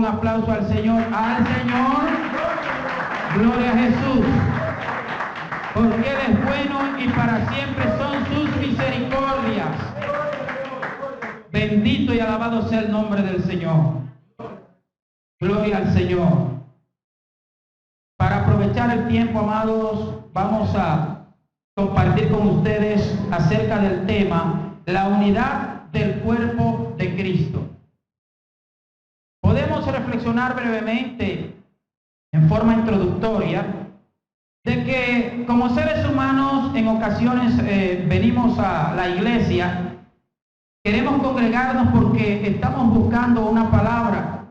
un aplauso al Señor. Al Señor. Gloria a Jesús. Porque Él es bueno y para siempre son sus misericordias. Bendito y alabado sea el nombre del Señor. Gloria al Señor. Para aprovechar el tiempo, amados, vamos a compartir con ustedes acerca del tema, la unidad del cuerpo de Cristo. Podemos reflexionar brevemente, en forma introductoria, de que como seres humanos en ocasiones venimos a la iglesia, queremos congregarnos porque estamos buscando una palabra,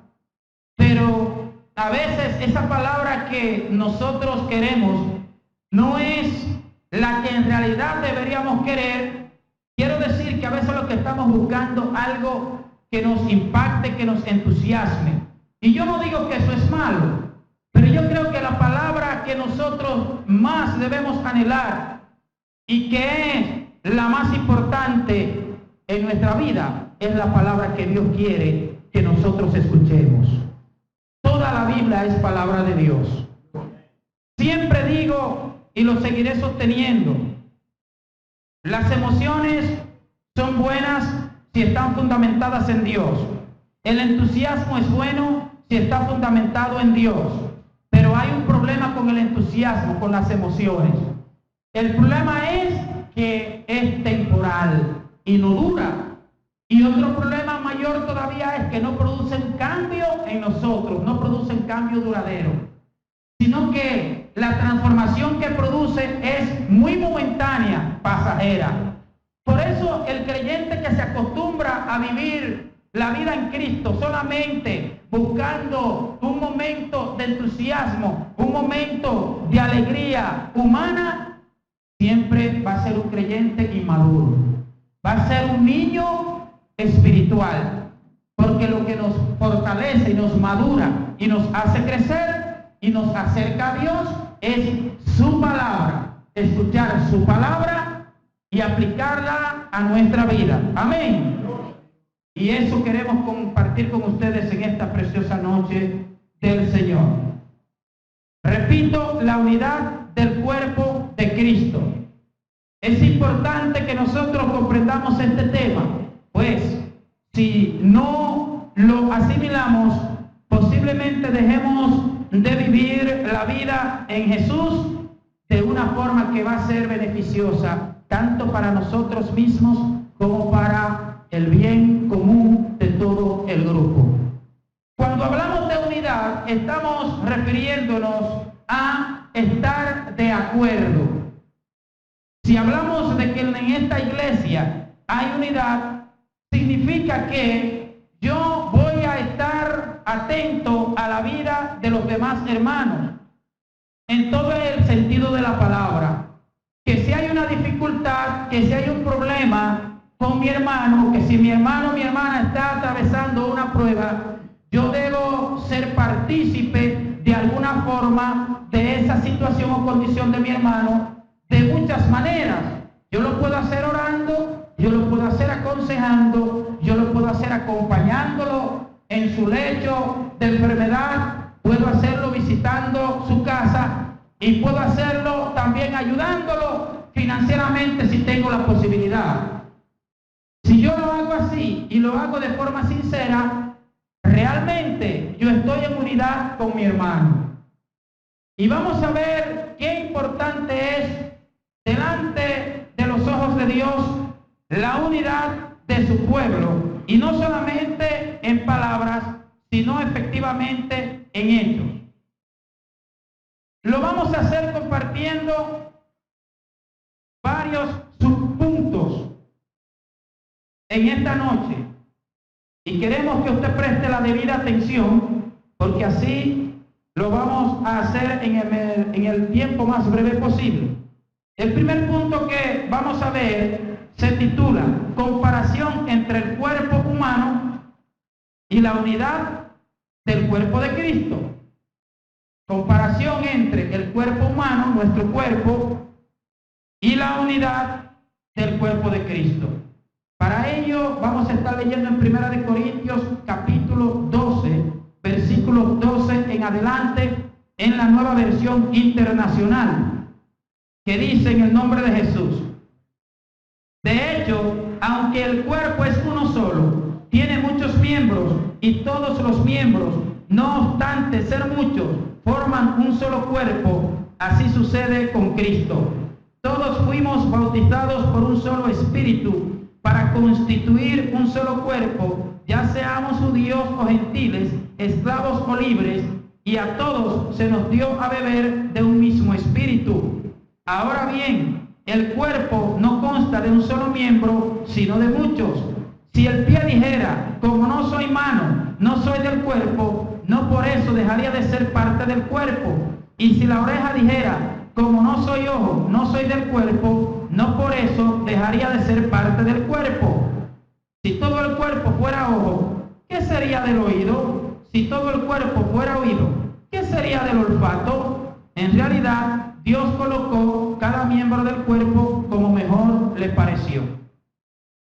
pero a veces esa palabra que nosotros queremos no es la que en realidad deberíamos querer. Quiero decir que a veces lo que estamos buscando algo que nos impacte, que nos entusiasme. Y yo no digo que eso es malo, pero yo creo que la palabra que nosotros más debemos anhelar y que es la más importante en nuestra vida es la palabra que Dios quiere que nosotros escuchemos. Toda la Biblia es palabra de Dios. Siempre digo y lo seguiré sosteniendo, las emociones son buenas si están fundamentadas en Dios. El entusiasmo es bueno si está fundamentado en Dios. Pero hay un problema con el entusiasmo, con las emociones. El problema es que es temporal y no dura. Y otro problema mayor todavía es que no producen cambio en nosotros, no producen cambio duradero, sino que la transformación que produce es muy momentánea, pasajera. Por eso el creyente que se acostumbra a vivir la vida en Cristo solamente buscando un momento de entusiasmo, un momento de alegría humana, siempre va a ser un creyente inmaduro, va a ser un niño espiritual, porque lo que nos fortalece y nos madura y nos hace crecer y nos acerca a Dios es su palabra, escuchar su palabra y aplicarla a nuestra vida. Amén. Y eso queremos compartir con ustedes en esta preciosa noche del Señor. Repito, la unidad del cuerpo de Cristo. Es importante que nosotros comprendamos este tema, pues si no lo asimilamos, posiblemente dejemos de vivir la vida en Jesús de una forma que va a ser beneficiosa tanto para nosotros mismos como para el bien común de todo el grupo. Cuando hablamos de unidad, estamos refiriéndonos a estar de acuerdo. Si hablamos de que en esta iglesia hay unidad, significa que yo voy a estar atento a la vida de los demás hermanos, en todo el sentido de la palabra. Que si hay una dificultad, que si hay un problema con mi hermano, que si mi hermano o mi hermana está atravesando una prueba, yo debo ser partícipe de alguna forma de esa situación o condición de mi hermano de muchas maneras. Yo lo puedo hacer orando, yo lo puedo hacer aconsejando, yo lo puedo hacer acompañándolo en su lecho de enfermedad, puedo hacerlo visitando su casa y puedo hacerlo también ayudándolo financieramente si tengo la posibilidad. Si yo lo hago así y lo hago de forma sincera, realmente yo estoy en unidad con mi hermano. Y vamos a ver qué importante es delante de los ojos de Dios la unidad de su pueblo. Y no solamente en palabras, sino efectivamente en hechos. Lo vamos a hacer compartiendo varios subpuntos en esta noche y queremos que usted preste la debida atención porque así lo vamos a hacer en el tiempo más breve posible. El primer punto que vamos a ver se titula comparación entre el cuerpo humano y la unidad del cuerpo de Cristo. Comparación entre el cuerpo humano, nuestro cuerpo, y la unidad del cuerpo de Cristo. Para ello vamos a estar leyendo en 1 Corintios capítulo 12, versículo versículos 12 en adelante, en la Nueva Versión Internacional, que dice en el nombre de Jesús: de hecho, aunque el cuerpo es uno solo, tiene muchos miembros, y todos los miembros, no obstante ser muchos, forman un solo cuerpo. Así sucede con Cristo. Todos fuimos bautizados por un solo espíritu para constituir un solo cuerpo, ya seamos judíos o gentiles, esclavos o libres, y a todos se nos dio a beber de un mismo espíritu. Ahora bien, el cuerpo no consta de un solo miembro, sino de muchos. Si el pie dijera, como no soy mano, no soy del cuerpo, no por eso dejaría de ser parte del cuerpo. Y si la oreja dijera, como no soy ojo, no soy del cuerpo, no por eso dejaría de ser parte del cuerpo. Si todo el cuerpo fuera ojo, ¿qué sería del oído? Si todo el cuerpo fuera oído, ¿qué sería del olfato? En realidad, Dios colocó cada miembro del cuerpo como mejor le pareció.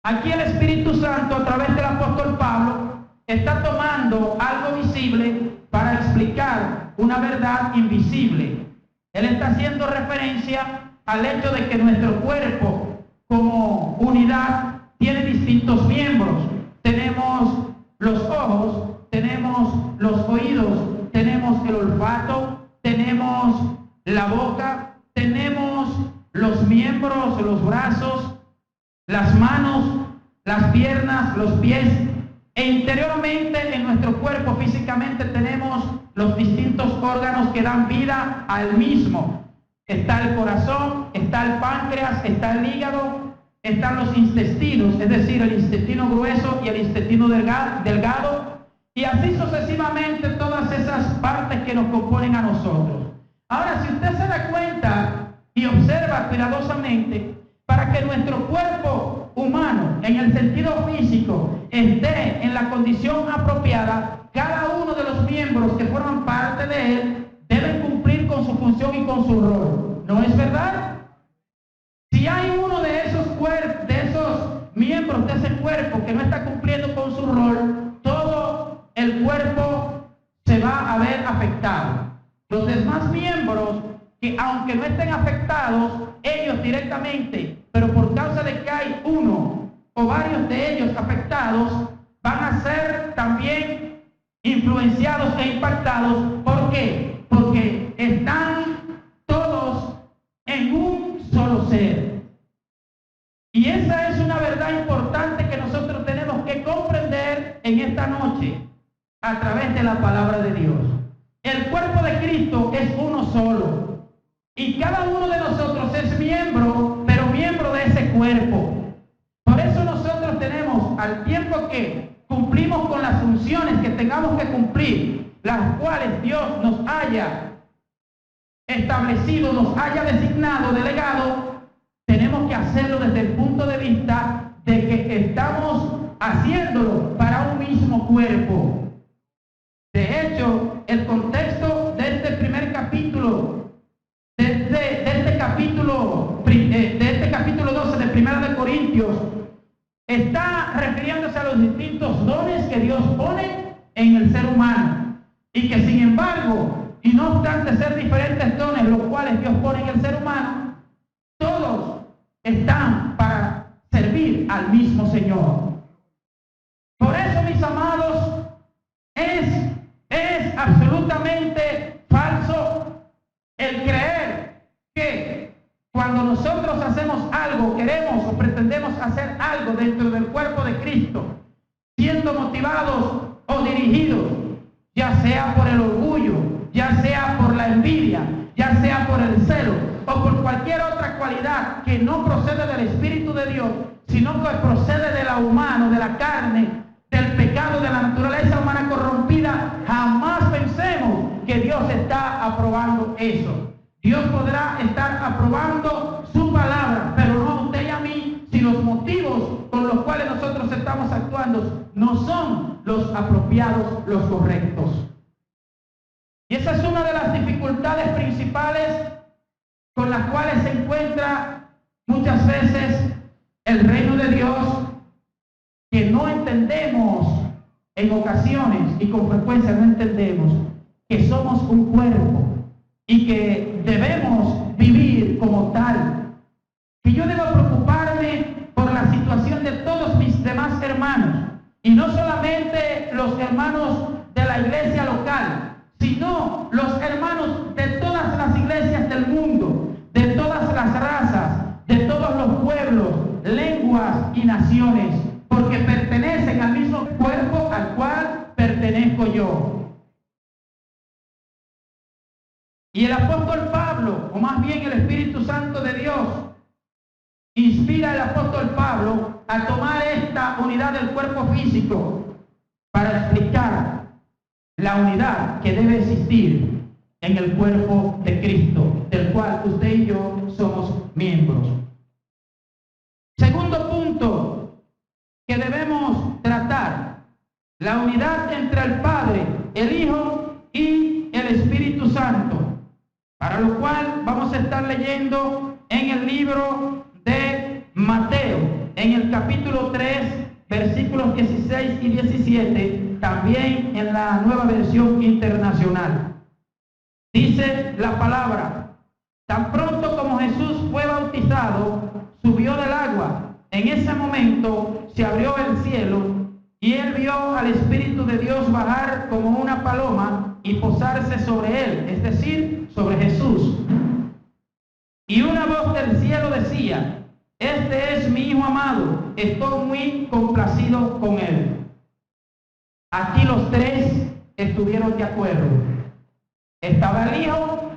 Aquí el Espíritu Santo, a través del apóstol Pablo, está tomando algo visible para explicar una verdad invisible. Él está haciendo referencia al hecho de que nuestro cuerpo, como unidad, tiene distintos miembros. Tenemos los ojos, tenemos los oídos, tenemos el olfato, tenemos la boca, tenemos los miembros, los brazos, las manos, las piernas, los pies. E interiormente en nuestro cuerpo físicamente tenemos los distintos órganos que dan vida al mismo. Está el corazón, está el páncreas, está el hígado, están los intestinos, es decir, el intestino grueso y el intestino delgado, y así sucesivamente todas esas partes que nos componen a nosotros. Ahora, si usted se da cuenta y observa cuidadosamente, para que nuestro cuerpo humano, en el sentido físico, esté en la condición apropiada, cada uno de los miembros que forman parte de él deben cumplir con su función y con su rol. ¿No es verdad? Si hay uno de esos miembros de ese cuerpo que no está cumpliendo con su rol, todo el cuerpo se va a ver afectado. Los demás miembros, que aunque no estén afectados ellos directamente, pero por causa de que hay uno o varios de ellos afectados, van a ser también influenciados e impactados. ¿Por qué? Porque están todos en un solo ser. Y esa es una verdad importante que nosotros tenemos que comprender en esta noche a través de la palabra de Dios. El cuerpo de Cristo es uno solo. Y cada uno de nosotros es miembro, pero miembro de ese cuerpo. Por eso nosotros tenemos, al tiempo que cumplimos con las funciones que tengamos que cumplir, las cuales Dios nos haya establecido, nos haya designado, delegado, tenemos que hacerlo desde el punto de vista de que estamos haciéndolo para un mismo cuerpo. De hecho, el contexto de este primer capítulo, de este capítulo 12 de Primera de Corintios, está refiriéndose a los distintos dones que Dios pone en el ser humano, y que sin embargo, y no obstante ser diferentes dones los cuales Dios pone en el ser humano, todos están para servir al mismo Señor. Por eso, mis amados, es absolutamente falso el creer que cuando nosotros hacemos algo, queremos o pretendemos hacer algo dentro del cuerpo de Cristo, siendo motivados o dirigidos, ya sea por el orgullo, ya sea por la envidia, ya sea por el celo o por cualquier otra cualidad que no procede del Espíritu de Dios, sino que procede de la humana, de la carne, del pecado, de la naturaleza humana corrompida, jamás pensemos que Dios está aprobando eso. Dios podrá estar aprobando su palabra, pero no a usted y a mí, si los motivos con los cuales nosotros estamos actuando no son los apropiados, los correctos. Y esa es una de las dificultades principales con las cuales se encuentra muchas veces el reino de Dios, que no entendemos en ocasiones y con frecuencia no entendemos que somos un cuerpo y que debemos vivir como tal, que yo debo preocuparme por la situación de todos mis demás hermanos, y no solamente los hermanos de la iglesia local, sino los hermanos de todas las iglesias del mundo, de todas las razas, de todos los pueblos, lenguas y naciones, porque pertenecen al mismo cuerpo al cual pertenezco yo. Y el apóstol Pablo, o más bien el Espíritu Santo de Dios, inspira al apóstol Pablo a tomar esta unidad del cuerpo físico para explicar la unidad que debe existir en el cuerpo de Cristo, del cual usted y yo somos miembros. Segundo punto que debemos tratar: la unidad entre el Padre, el Hijo y el Espíritu Santo, para lo cual vamos a estar leyendo en el libro de Mateo, en el capítulo 3, versículos 16 y 17, también en la Nueva Versión Internacional. Dice la palabra: tan pronto como Jesús fue bautizado, subió del agua. En ese momento se abrió el cielo y él vio al Espíritu de Dios bajar como una paloma y posarse sobre él, es decir, sobre Jesús. Y una voz del cielo decía: este es mi Hijo amado, estoy muy complacido con él. Aquí los tres estuvieron de acuerdo. Estaba el Hijo,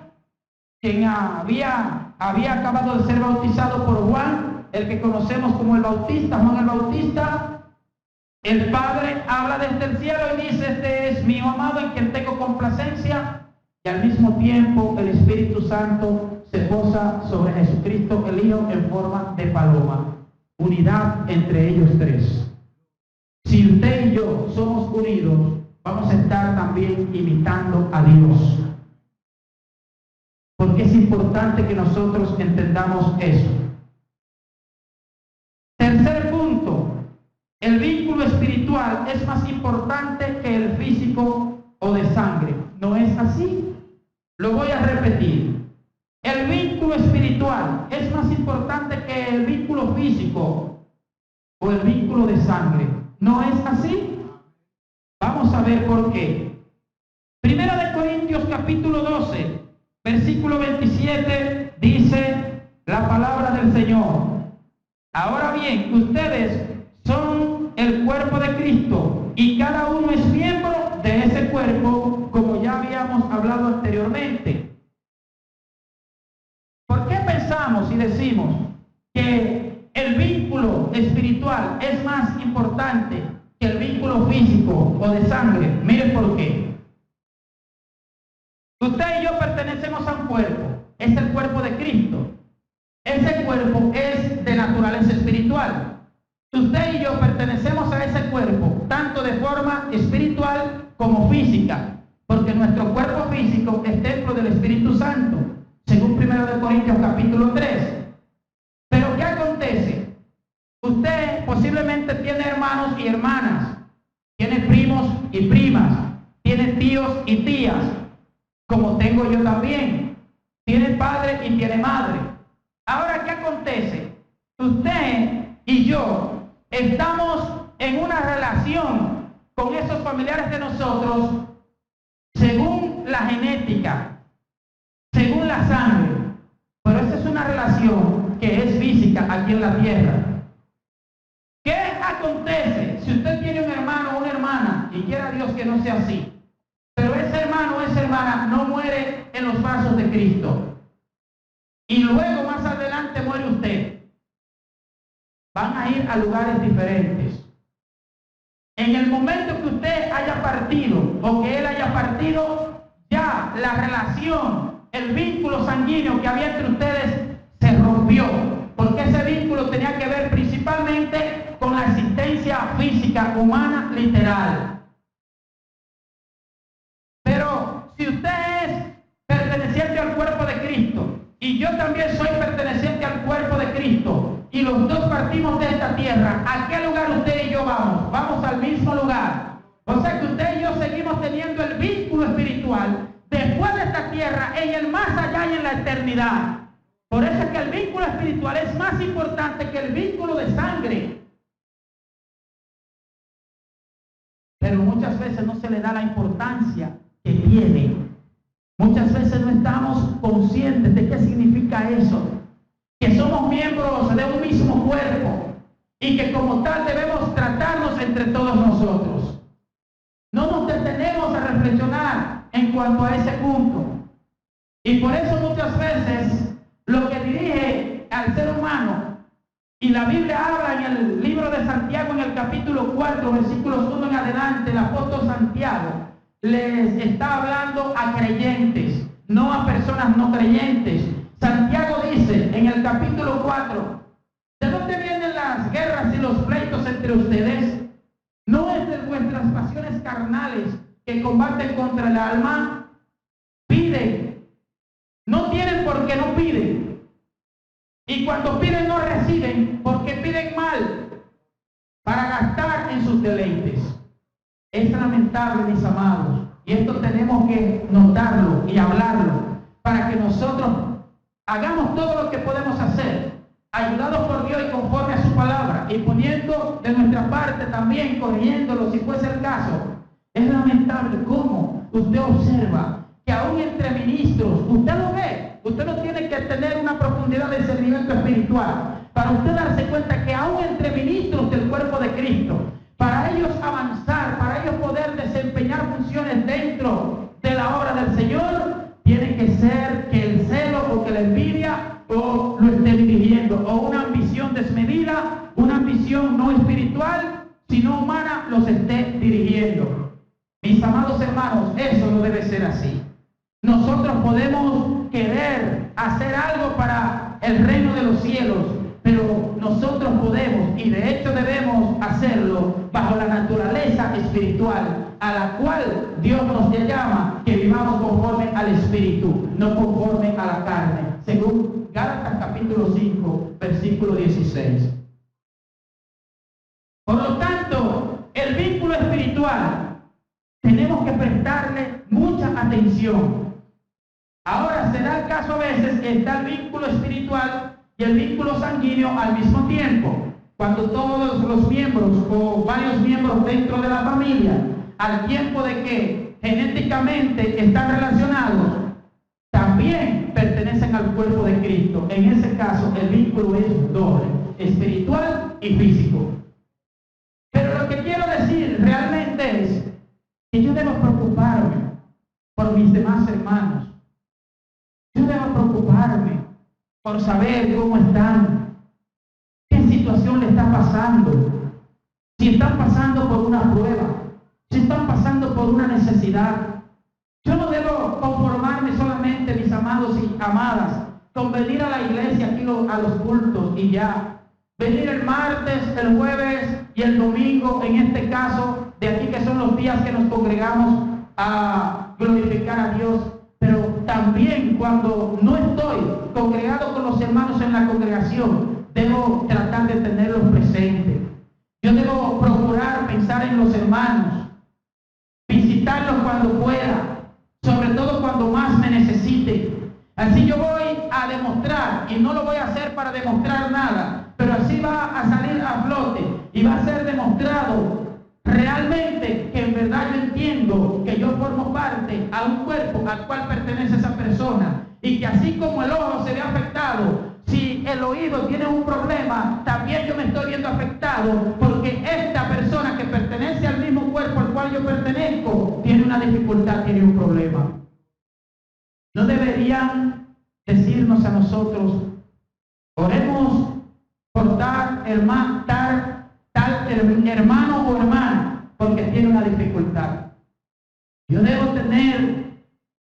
quien había acabado de ser bautizado por Juan, el que conocemos como el Bautista, Juan el Bautista. El Padre habla desde el cielo y dice: este es mi Hijo amado en quien tengo complacencia. Y al mismo tiempo el Espíritu Santo se posa sobre Jesucristo, el Hijo, en forma de paloma. Unidad entre ellos tres. Si usted y yo somos unidos, vamos a estar también imitando a Dios. Porque es importante que nosotros entendamos eso. Tercer punto: el vínculo espiritual es más importante que el físico o de sangre. ¿No es así? Lo voy a repetir. El vínculo espiritual es más importante que el vínculo físico o el vínculo de sangre. ¿No es así? Vamos a ver por qué. Primera de Corintios capítulo 12, versículo 27, dice la palabra del Señor: ahora bien, ustedes son el cuerpo de Cristo y cada uno es miembro de ese cuerpo, como ya habíamos hablado anteriormente. ¿Por qué pensamos y decimos que el vínculo espiritual es más importante que el vínculo físico o de sangre? Miren por qué. Usted y yo pertenecemos a un cuerpo, es el cuerpo de Cristo. Ese cuerpo es de naturaleza espiritual. Usted y yo pertenecemos a ese cuerpo, tanto de forma espiritual como física, porque nuestro cuerpo físico es templo del Espíritu Santo, según 1 Corintios capítulo 3. Pero ¿qué acontece? Usted posiblemente tiene hermanos y hermanas, tiene primos y primas, tiene tíos y tías, como tengo yo también. Tiene padre y tiene madre. Ahora, ¿qué acontece? Usted y yo estamos en una relación con esos familiares de nosotros según la genética, según la sangre, pero esa es una relación que es física aquí en la tierra. ¿Qué acontece si usted tiene un hermano o una hermana, y quiera Dios que no sea así, pero ese hermano o esa hermana no muere en los brazos de Cristo y luego más adelante muere usted? Van a ir a lugares diferentes. En el momento que usted haya partido o que él haya partido, ya la relación, el vínculo sanguíneo que había entre ustedes se rompió, porque ese vínculo tenía que ver principalmente con la existencia física humana literal. Pero si usted es perteneciente al cuerpo de Cristo y yo también soy perteneciente al cuerpo de Cristo, y los dos partimos de esta tierra, ¿a qué lugar usted y yo vamos? Vamos al mismo lugar. O sea que usted y yo seguimos teniendo el vínculo espiritual después de esta tierra, en el más allá y en la eternidad. Por eso es que el vínculo espiritual es más importante que el vínculo de sangre. Pero muchas veces no se le da la importancia que tiene. Muchas veces no estamos conscientes de qué significa eso. Que somos miembros de un mismo cuerpo y que como tal debemos tratarnos entre todos nosotros. No nos detenemos a reflexionar en cuanto a ese punto. Y por eso muchas veces lo que dirige al ser humano, y la Biblia habla en el libro de Santiago, en el capítulo 4, versículos 1 en adelante, el apóstol Santiago les está hablando a creyentes, no a personas no creyentes. Santiago dice en el capítulo 4, ¿de dónde vienen las guerras y los pleitos entre ustedes? ¿No es de vuestras pasiones carnales que combaten contra el alma? Piden, no tienen porque no piden. Y cuando piden no reciben porque piden mal para gastar en sus deleites. Es lamentable, mis amados, y esto tenemos que notarlo y hablarlo para que nosotros hagamos todo lo que podemos hacer, ayudados por Dios y conforme a su palabra, y poniendo de nuestra parte también, corrigiéndolo si fuese el caso. Es lamentable cómo usted observa que aún entre ministros, usted lo ve, usted no tiene que tener una profundidad de discernimiento espiritual para usted darse cuenta que aún entre ministros del cuerpo de Cristo, para ellos avanzar, para ellos poder desempeñar funciones dentro de la obra del Señor, tiene que ser que el celo o que la envidia o lo esté dirigiendo, o una ambición desmedida, una ambición no espiritual, sino humana, los esté dirigiendo. Mis amados hermanos, eso no debe ser así. Nosotros podemos querer hacer algo para el reino de los cielos, pero nosotros podemos y de hecho debemos hacerlo bajo la naturaleza espiritual a la cual Dios nos llama, que vivamos conforme al Espíritu, no conforme a la carne, según Gálatas capítulo 5, versículo 16. Por lo tanto, el vínculo espiritual tenemos que prestarle mucha atención. Ahora, se da el caso a veces que está el vínculo espiritual y el vínculo sanguíneo al mismo tiempo. Cuando todos los miembros o varios miembros dentro de la familia, al tiempo de que genéticamente están relacionados, también pertenecen al cuerpo de Cristo. En ese caso, el vínculo es doble, espiritual y físico. Pero lo que quiero decir realmente es que yo debo preocuparme por mis demás hermanos. Yo debo preocuparme por saber cómo están, qué situación le está pasando, si están pasando por una prueba, si están pasando por una necesidad. Yo no debo conformarme solamente, mis amados y amadas, con venir a la iglesia aquí a los cultos y ya. Venir el martes, el jueves y el domingo, en este caso, de aquí que son los días que nos congregamos a glorificar a Dios. Pero también cuando no estoy congregado con los hermanos en la congregación, debo tratar de tenerlos presentes. Yo debo procurar pensar en los hermanos, visitarlos cuando pueda, sobre todo cuando más me necesite. Así yo voy a demostrar, y no lo voy a hacer para demostrar nada, pero así va a salir a flote y va a ser demostrado realmente que en verdad yo entiendo que yo formo parte a un cuerpo al cual pertenece esa persona, y que así como el ojo se ve afectado, si el oído tiene un problema, también yo me estoy viendo afectado, porque esta persona que pertenece al mismo cuerpo al cual yo pertenezco tiene una dificultad, tiene un problema. ¿No deberían decirnos a nosotros, oremos por tal hermano o hermana, porque tiene una dificultad? Yo debo tener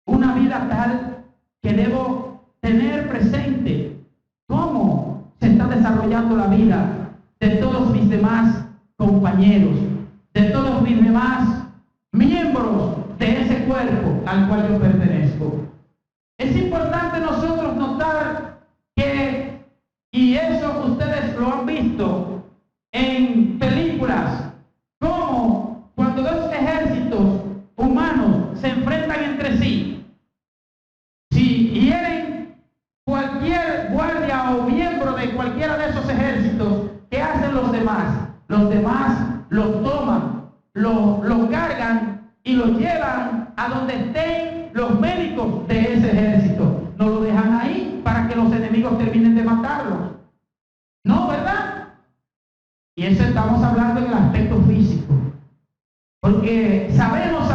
una vida tal que debo tener presente cómo se está desarrollando la vida de todos mis demás compañeros, de todos mis demás miembros de ese cuerpo al cual yo pertenezco. Es importante nosotros notar que, y eso ustedes lo han visto en películas, como cuando Dios ejerce cualquier guardia o miembro de cualquiera de esos ejércitos, ¿qué hacen los demás? Los demás los toman, lo cargan y lo llevan a donde estén los médicos de ese ejército. No lo dejan ahí para que los enemigos terminen de matarlos. No, ¿verdad? Y eso estamos hablando en el aspecto físico. Porque sabemos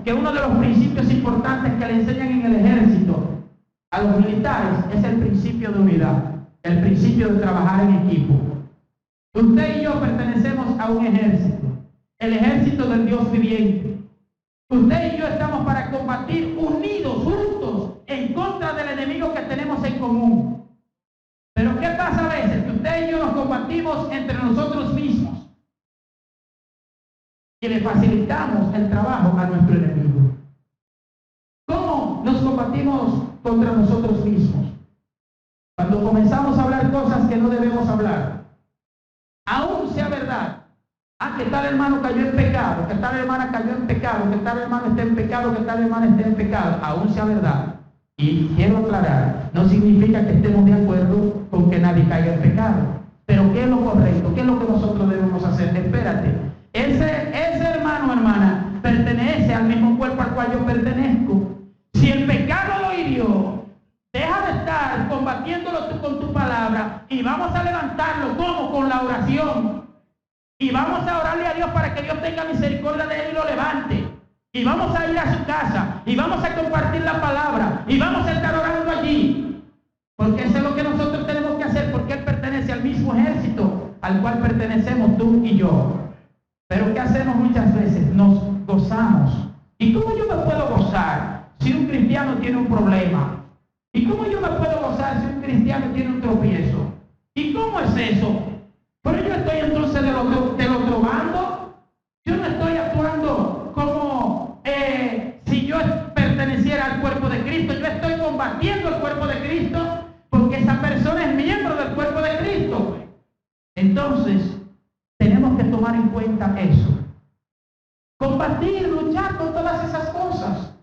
que uno de los principios importantes que le enseñan en el ejército a los militares es el principio de unidad, el principio de trabajar en equipo. Usted y yo pertenecemos a un ejército, el ejército del Dios viviente. Usted y yo estamos para combatir unidos, juntos, en contra del enemigo que tenemos en común. Pero ¿qué pasa a veces? Que usted y yo nos combatimos entre nosotros mismos y le facilitamos el trabajo a nuestro enemigo. ¿Cómo nos combatimos contra nosotros mismos? Cuando comenzamos a hablar cosas que no debemos hablar, aún sea verdad. Que tal hermano cayó en pecado, que tal hermana cayó en pecado, que tal hermano esté en pecado, que tal hermana esté en pecado, aún sea verdad. Y quiero aclarar, no significa que estemos de acuerdo con que nadie caiga en pecado. Pero ¿qué es lo correcto? ¿Qué es lo que nosotros debemos hacer? Espérate, ese hermano o hermana pertenece al mismo cuerpo al cual yo pertenezco. Si el pecado lo hirió, deja de estar combatiéndolo tú con tu palabra y vamos a levantarlo. ¿Cómo? Con la oración. Y vamos a orarle a Dios para que Dios tenga misericordia de él y lo levante. Y vamos a ir a su casa. Y vamos a compartir la palabra. Y vamos a estar orando allí. Porque eso es lo que nosotros tenemos que hacer. Porque él pertenece al mismo ejército al cual pertenecemos tú y yo. Pero ¿qué hacemos muchas veces? Nos gozamos. ¿Y cómo yo me puedo gozar si un cristiano tiene un problema? ¿Y cómo yo me puedo gozar si un cristiano tiene un tropiezo? ¿Y cómo es eso? Pero yo estoy entonces del otro bando. Yo no estoy actuando como si yo perteneciera al cuerpo de Cristo. Yo estoy combatiendo el cuerpo de Cristo porque esa persona es miembro del cuerpo de Cristo. Entonces, tenemos que tomar en cuenta eso. Combatir, luchar con todas esas cosas.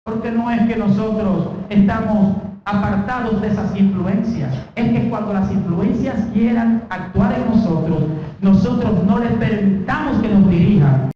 Porque no es que nosotros estamos apartados de esas influencias. Es que cuando las influencias quieran actuar en nosotros, nosotros no les permitamos que nos dirijan.